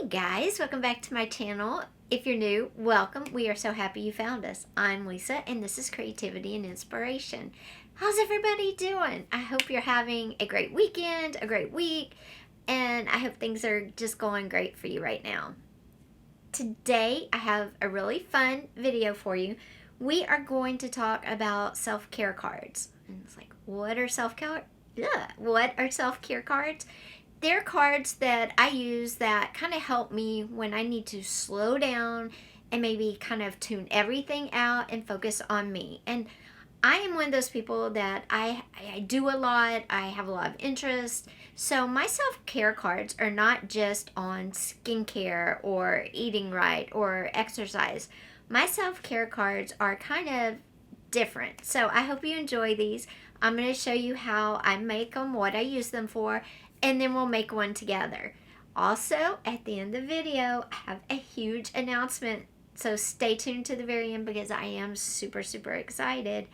guys, welcome back to my channel. If you're new, welcome. We are so happy you found us. I'm Lisa and this is Creativity and Inspiration. How's everybody doing? I hope you're having a great weekend, a great week, and I hope things are just going great for you right now. Today I have a really fun video for you. We are going to talk about self-care cards. And it's like, what are self-care? Yeah, what are self-care cards? They're cards that I use that kind of help me when I need to slow down and maybe kind of tune everything out and focus on me. And I am one of those people that I do a lot. I have a lot of interest. So my self-care cards are not just on skincare or eating right or exercise. My self-care cards are kind of different. So I hope you enjoy these. I'm going to show you how I make them, what I use them for, and then we'll make one together. Also, at the end of the video, I have a huge announcement. So stay tuned to the very end because I am super excited.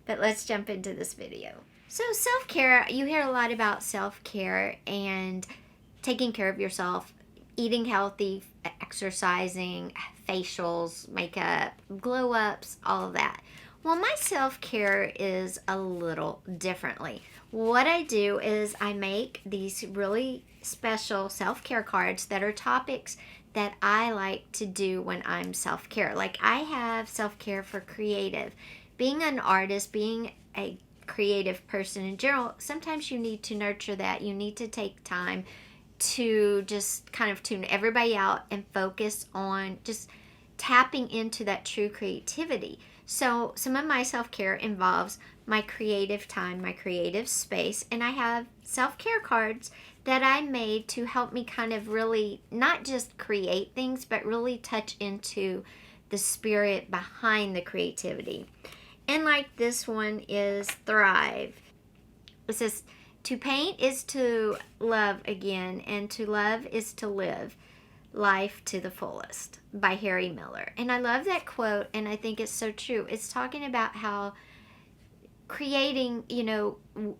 But let's jump into this video. So self-care, you hear a lot about self-care and taking care of yourself, eating healthy, exercising, facials, makeup, glow ups, all of that. Well, my self-care is a little differently. What I do is I make these really special self-care cards that are topics that I like to do when I'm self-care. Like I have self-care for creative. Being an artist, being a creative person in general, sometimes you need to nurture that. You need to take time to just kind of tune everybody out and focus on just tapping into that true creativity. So some of my self-care involves my creative time, my creative space, and I have self-care cards that I made to help me kind of really not just create things, but really touch into the spirit behind the creativity. And like this one is Thrive. It says, to paint is to love again, and to love is to live life to the fullest, by Harry Miller. And I love that quote, and I think it's so true. It's talking about how creating,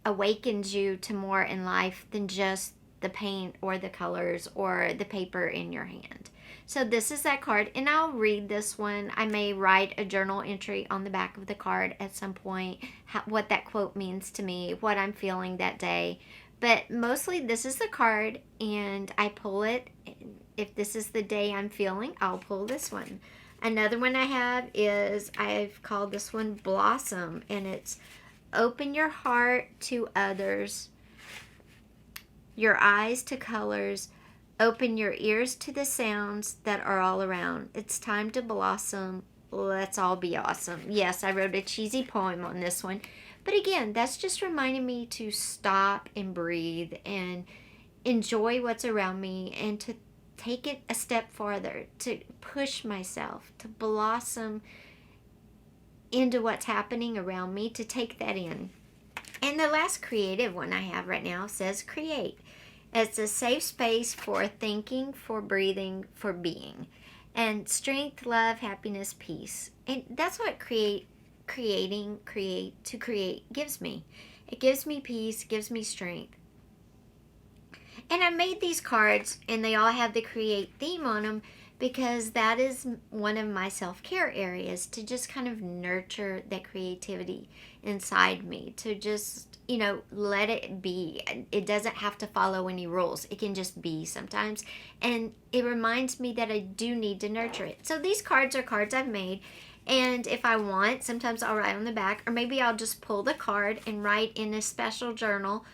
awakens you to more in life than just the paint or the colors or the paper in your hand. So this is that card, and I'll read this one. I may write a journal entry on the back of the card at some point, what that quote means to me, what I'm feeling that day. But mostly this is the card, and I pull it. If this is the day I'm feeling, I'll pull this one. Another one I have is, I've called this one Blossom, and it's open your heart to others, your eyes to colors, open your ears to the sounds that are all around. It's time to blossom. Let's all be awesome. Yes, I wrote a cheesy poem on this one. But again, that's just reminding me to stop and breathe and enjoy what's around me and to take it a step farther, to push myself, to blossom into what's happening around me, to take that in. And the last creative one I have right now says create. It's a safe space for thinking, for breathing, for being. And strength, love, happiness, peace. And that's what create gives me. It gives me peace, gives me strength. And I made these cards, and they all have the create theme on them because that is one of my self-care areas, to just kind of nurture that creativity inside me, to just, let it be. It doesn't have to follow any rules. It can just be sometimes. And it reminds me that I do need to nurture it. So these cards are cards I've made. And if I want, sometimes I'll write on the back, or maybe I'll just pull the card and write in a special journal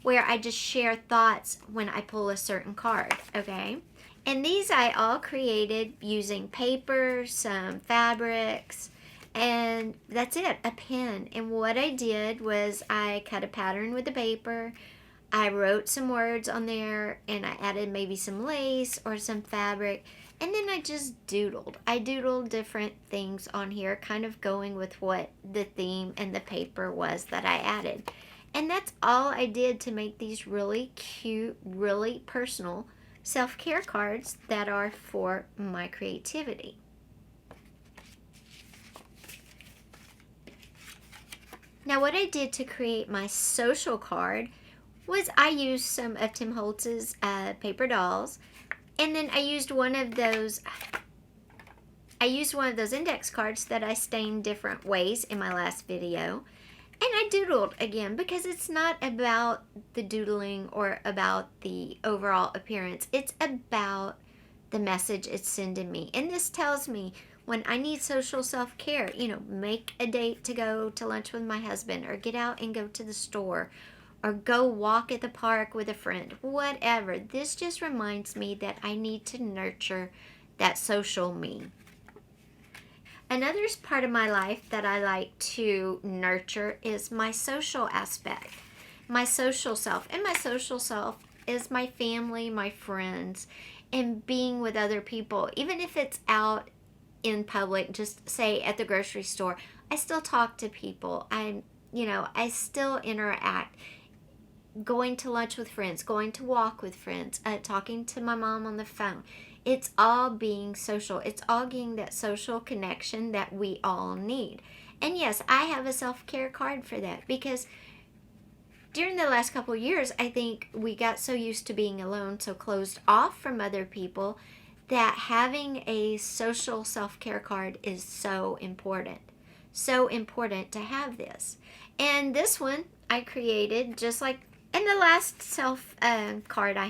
where I just share thoughts when I pull a certain card, okay? And these I all created using paper, some fabrics, and that's it, a pen. And what I did was I cut a pattern with the paper, I wrote some words on there, and I added maybe some lace or some fabric, and then I just doodled. I doodled different things on here, kind of going with what the theme and the paper was that I added. And that's all I did to make these really cute, really personal self-care cards that are for my creativity. Now what I did to create my social card was I used some of Tim Holtz's paper dolls. And then I used one of those index cards that I stained different ways in my last video. And I doodled again because it's not about the doodling or about the overall appearance. It's about the message it's sending me. And this tells me when I need social self-care, make a date to go to lunch with my husband, or get out and go to the store, or go walk at the park with a friend, whatever. This just reminds me that I need to nurture that social me. Another part of my life that I like to nurture is my social aspect, my social self. And my social self is my family, my friends, and being with other people. Even if it's out in public, just say at the grocery store, I still talk to people. I still interact. Going to lunch with friends, going to walk with friends, talking to my mom on the phone. It's all being social. It's all getting that social connection that we all need. And yes, I have a self-care card for that, because during the last couple of years, I think we got so used to being alone, so closed off from other people, that having a social self-care card is so important. So important to have this. And this one I created just like in the last self-help card I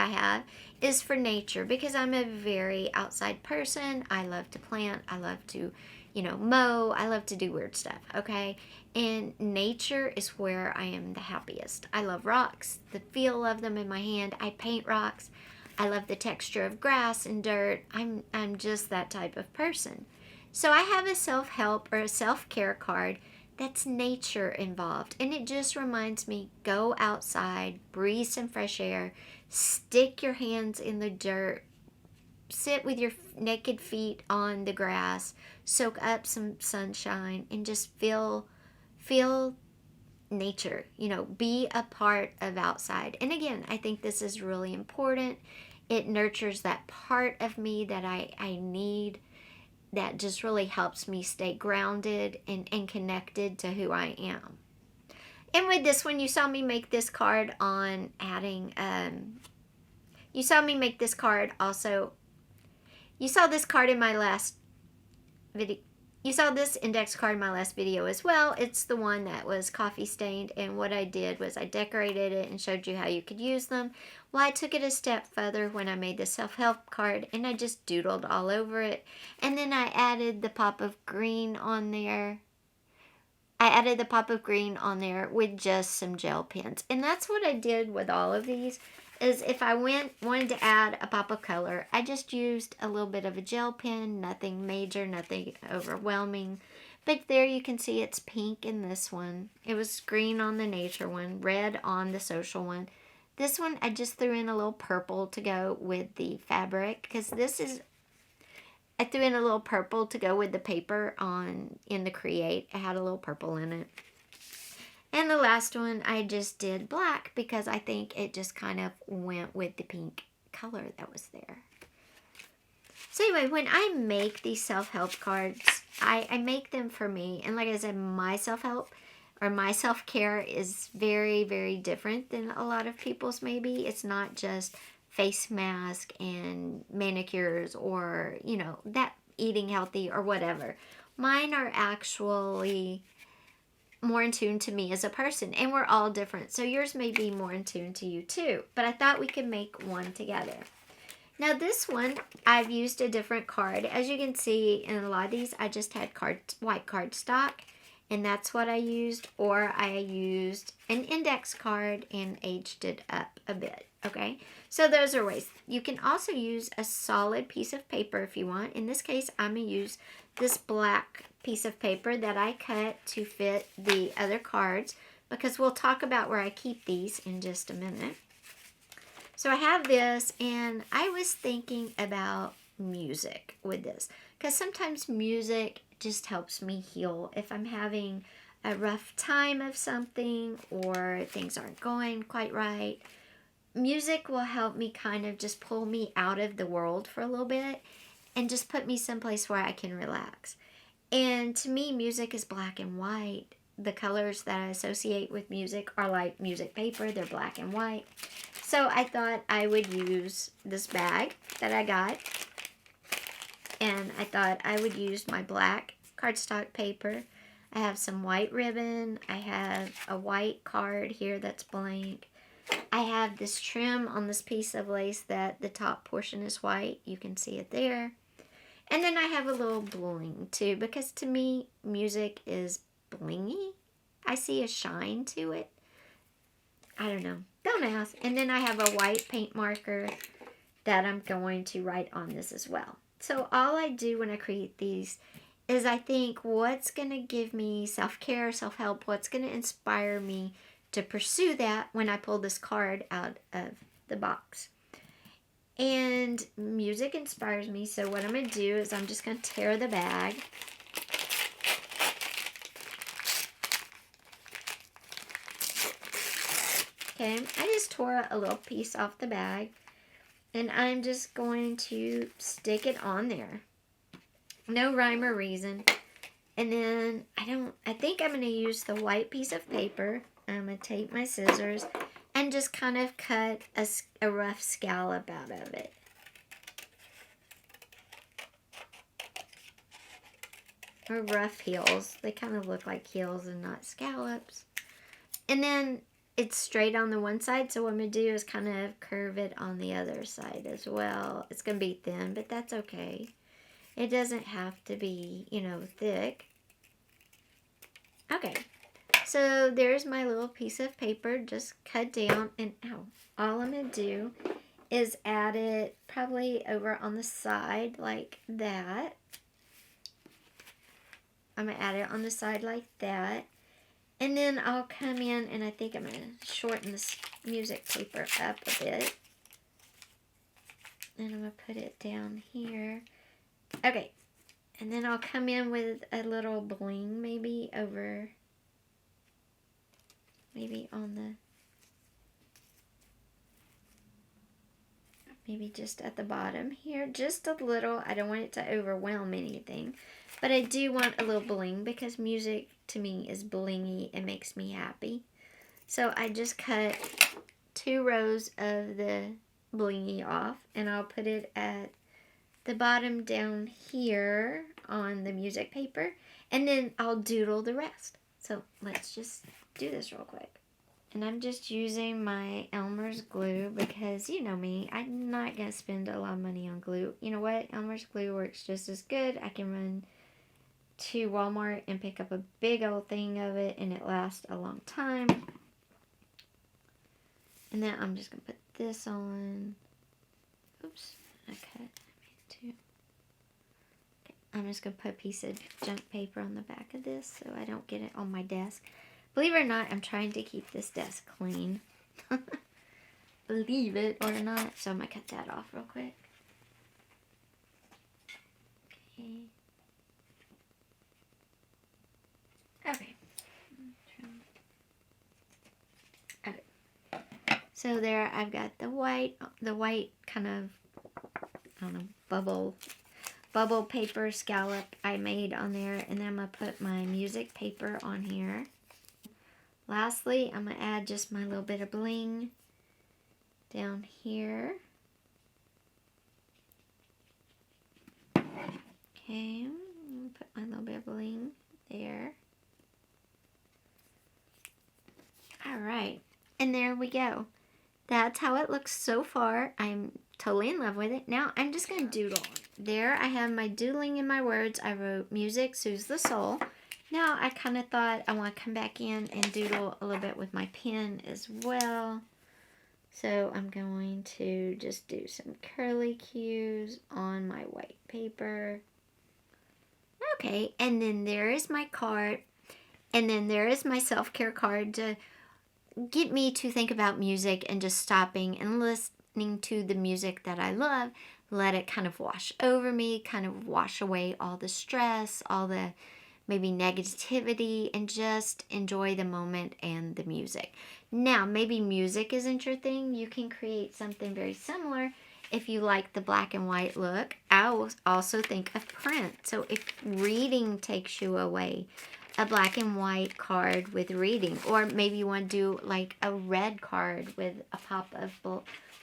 have is for nature, because I'm a very outside person. I love to plant. I love to, mow. I love to do weird stuff, okay? And nature is where I am the happiest. I love rocks, the feel of them in my hand. I paint rocks. I love the texture of grass and dirt. I'm just that type of person. So I have a self-help or a self-care card that's nature involved. And it just reminds me, go outside, breathe some fresh air, stick your hands in the dirt, sit with your naked feet on the grass, soak up some sunshine, and just feel nature, be a part of outside. And again, I think this is really important. It nurtures that part of me that I need, that just really helps me stay grounded and connected to who I am. And with this one, you saw me make this card on adding, you saw me make this card also, you saw this card in my last video. You saw this index card in my last video as well. It's the one that was coffee stained, and what I did was I decorated it and showed you how you could use them. Well, I took it a step further when I made the self-help card, and I just doodled all over it. And then I added the pop of green on there. With just some gel pens. And that's what I did with all of these, is if I wanted to add a pop of color, I just used a little bit of a gel pen, nothing major, nothing overwhelming. But there you can see it's pink in this one. It was green on the nature one, red on the social one. This one I just threw in a little purple to go with the fabric, because I threw in a little purple to go with the paper in the Create. It had a little purple in it. And the last one, I just did black because I think it just kind of went with the pink color that was there. So anyway, when I make these self-help cards, I make them for me. And like I said, my self-help or my self-care is very, very different than a lot of people's maybe. It's not just face mask and manicures or, that eating healthy or whatever. Mine are actually more in tune to me as a person, and we're all different, so yours may be more in tune to you too, but I thought we could make one together. Now this one, I've used a different card. As you can see, in a lot of these, I just had white cardstock, and that's what I used, or I used an index card and aged it up a bit, okay? So those are ways. You can also use a solid piece of paper if you want. In this case, I'm going to use this black piece of paper that I cut to fit the other cards, because we'll talk about where I keep these in just a minute. So I have this, and I was thinking about music with this, because sometimes music just helps me heal. If I'm having a rough time of something or things aren't going quite right, music will help me kind of just pull me out of the world for a little bit and just put me someplace where I can relax. And to me, music is black and white, the colors that I associate with music are like music paper. They're black and white. So I thought I would use this bag that I got. And I thought I would use my black cardstock paper. I have some white ribbon. I have a white card here that's blank. I have this trim on this piece of lace that the top portion is white. You can see it there. And then I have a little bling too, because to me, music is blingy. I see a shine to it. I don't know. Don't ask. And then I have a white paint marker that I'm going to write on this as well. So all I do when I create these is I think, what's going to give me self-care, self-help, what's going to inspire me to pursue that when I pull this card out of the box. And music inspires me, so what I'm going to do is I'm just going to tear the bag. Okay, I just tore a little piece off the bag, and I'm just going to stick it on there. No rhyme or reason. And then I think I'm going to use the white piece of paper. I'm going to take my scissors and just kind of cut a rough scallop out of it. Or rough heels. They kind of look like heels and not scallops. And then it's straight on the one side, so what I'm going to do is kind of curve it on the other side as well. It's going to be thin, but that's okay. It doesn't have to be, thick. Okay, so there's my little piece of paper just cut down, and all I'm going to do is add it probably over on the side like that. I'm going to add it on the side like that. And then I'll come in, and I think I'm going to shorten this music paper up a bit. And I'm going to put it down here. Okay, and then I'll come in with a little bling maybe over, maybe just at the bottom here, just a little. I don't want it to overwhelm anything, but I do want a little bling because music to me is blingy and makes me happy. So I just cut 2 rows of the blingy off, and I'll put it at the bottom down here on the music paper, and then I'll doodle the rest. So let's just do this real quick. And I'm just using my Elmer's glue because you know me, I'm not going to spend a lot of money on glue. You know what? Elmer's glue works just as good. I can run to Walmart and pick up a big old thing of it, and it lasts a long time. And then I'm just going to put this on. Oops, I cut. Okay, I'm just going to put a piece of junk paper on the back of this so I don't get it on my desk. Believe it or not, I'm trying to keep this desk clean. Believe it or not. So I'm going to cut that off real quick. Okay. Okay. Okay. So there I've got the white kind of, I don't know, bubble paper scallop I made on there, and then I'm going to put my music paper on here. Lastly, I'm going to add just my little bit of bling down here. Okay, I'm going to put my little bit of bling there. Alright, and there we go. That's how it looks so far. I'm totally in love with it. Now I'm just going to doodle on it. There I have my doodling in my words. I wrote music soothes the soul. Now I kind of thought I want to come back in and doodle a little bit with my pen as well. So I'm going to just do some curly cues on my white paper. Okay, and then there is my card. And then there is my self-care card to get me to think about music and just stopping and listening to the music that I love. Let it kind of wash over me, kind of wash away all the stress, all the maybe negativity, and just enjoy the moment and the music. Now, maybe music isn't your thing. You can create something very similar if you like the black and white look. I also think of print. So if reading takes you away, a black and white card with reading, or maybe you want to do like a red card with a pop of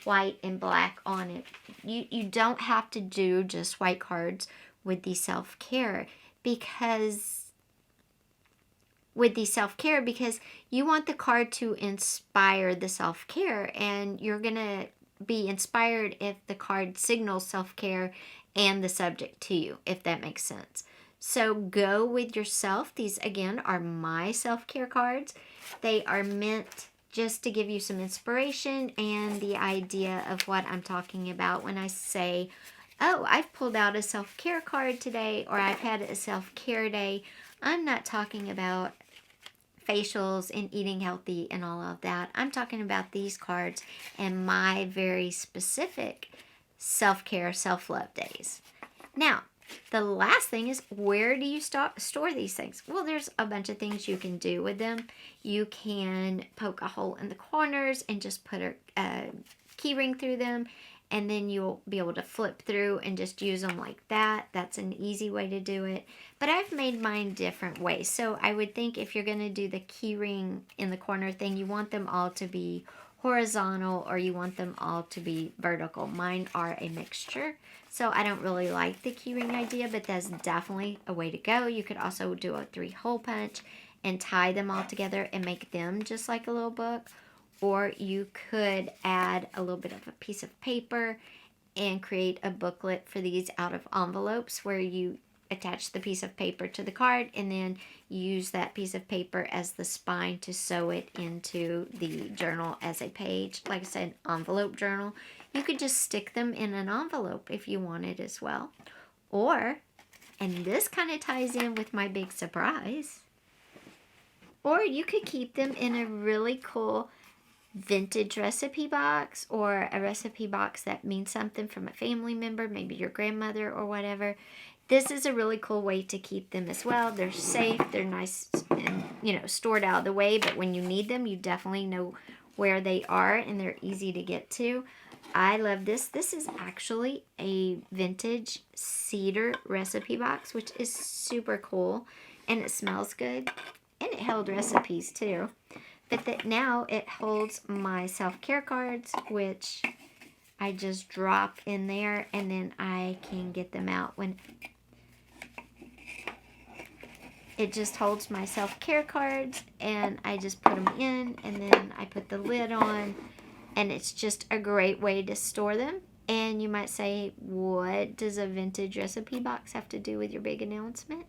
white and black on it. You don't have to do just white cards with the self-care because you want the card to inspire the self-care, and you're gonna be inspired if the card signals self-care and the subject to you, if that makes sense. So go with yourself. These again are my self-care cards. They are meant just to give you some inspiration and the idea of what I'm talking about when I say, oh, I've pulled out a self-care card today, or I've had a self-care day. I'm not talking about facials and eating healthy and all of that. I'm talking about these cards and my very specific self-care, self-love days. Now, the last thing is, where do you store these things? Well, there's a bunch of things you can do with them. You can poke a hole in the corners and just put a key ring through them, and then you'll be able to flip through and just use them like that. That's an easy way to do it. But I've made mine different ways. So I would think if you're going to do the key ring in the corner thing, you want them all to be horizontal or you want them all to be vertical. Mine are a mixture. So I don't really like the key ring idea, but that's definitely a way to go. You could also do a 3-hole punch and tie them all together and make them just like a little book. Or you could add a little bit of a piece of paper and create a booklet for these out of envelopes where you attach the piece of paper to the card and then use that piece of paper as the spine to sew it into the journal as a page. Like I said, envelope journal. You could just stick them in an envelope if you wanted as well. Or, and this kind of ties in with my big surprise, or you could keep them in a really cool vintage recipe box, or a recipe box that means something from a family member, maybe your grandmother or whatever. This is a really cool way to keep them as well. They're safe, they're nice and, stored out of the way, but when you need them, you definitely know where they are and they're easy to get to. I love this. This is actually a vintage cedar recipe box, which is super cool, and it smells good, and it held recipes too. But that now it holds my self-care cards, which I just drop in there, and then I can get them out when it just holds my self-care cards, and I just put them in, and then I put the lid on, and it's just a great way to store them. And you might say, what does a vintage recipe box have to do with your big announcement?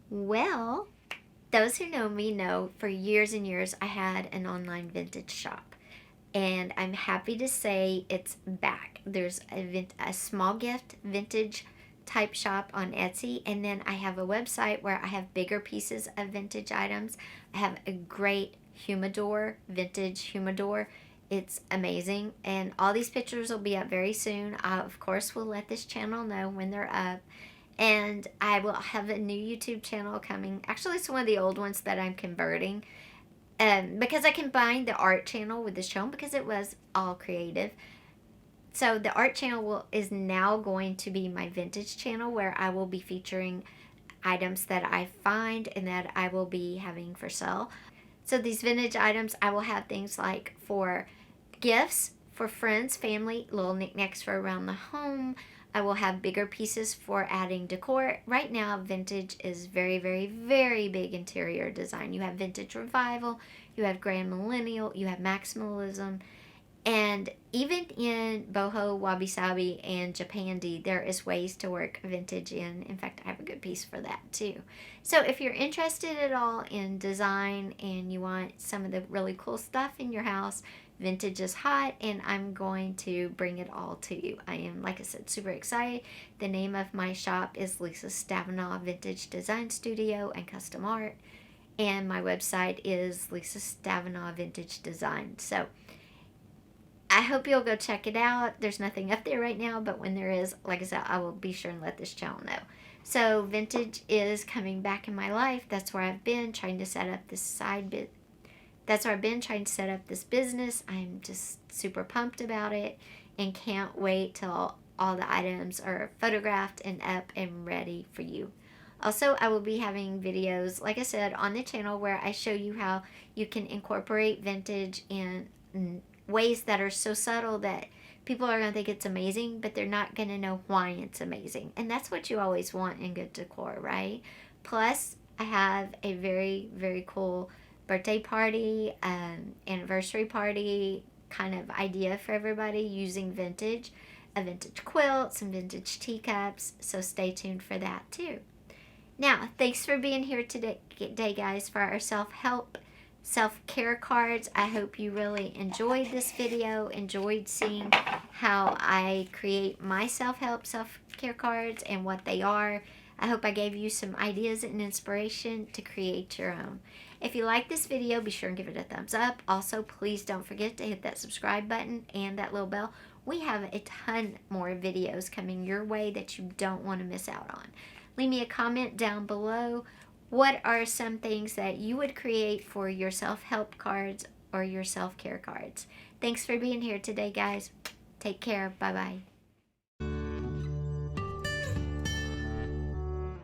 Well, those who know me know for years and years I had an online vintage shop, and I'm happy to say it's back. There's a small gift vintage type shop on Etsy, and then I have a website where I have bigger pieces of vintage items. I have a great vintage humidor. It's amazing, and all these pictures will be up very soon. I, of course, will let this channel know when they're up. And I will have a new YouTube channel coming. Actually, it's one of the old ones that I'm converting. Because I combined the art channel with this channel because it was all creative. So the art channel is now going to be my vintage channel, where I will be featuring items that I find and that I will be having for sale. So these vintage items, I will have things like for gifts, for friends, family, little knickknacks for around the home. I will have bigger pieces for adding decor. Right now, vintage is very, very, very big interior design. You have vintage revival, you have grand millennial, you have maximalism, and even in boho, wabi-sabi, and japandi, there is ways to work vintage in. In fact, I have a good piece for that too. So if you're interested at all in design and you want some of the really cool stuff in your house, vintage is hot, and I'm going to bring it all to you. I am, like I said, super excited. The name of my shop is Lisa Stavanaugh Vintage Design Studio and Custom Art, and my website is Lisa Stavanaugh Vintage Design. So I hope you'll go check it out. There's nothing up there right now, but when there is, like I said, I will be sure and let this channel know. So vintage is coming back in my life. That's where I've been trying to set up this That's where I've been trying to set up this business. I'm just super pumped about it and can't wait till all the items are photographed and up and ready for you. Also, I will be having videos, like I said, on the channel where I show you how you can incorporate vintage in ways that are so subtle that people are going to think it's amazing, but they're not going to know why it's amazing. And that's what you always want in good decor, right? Plus, I have a very, very cool birthday party, anniversary party kind of idea for everybody using vintage, a vintage quilt, some vintage teacups. So stay tuned for that too. Now, thanks for being here today, guys, for our self-help, self-care cards. I hope you really enjoyed this video, enjoyed seeing how I create my self-help, self-care cards and what they are. I hope I gave you some ideas and inspiration to create your own. If you like this video, be sure and give it a thumbs up. Also, please don't forget to hit that subscribe button and that little bell. We have a ton more videos coming your way that you don't want to miss out on. Leave me a comment down below. What are some things that you would create for your self-help cards or your self-care cards? Thanks for being here today, guys. Take care. Bye-bye.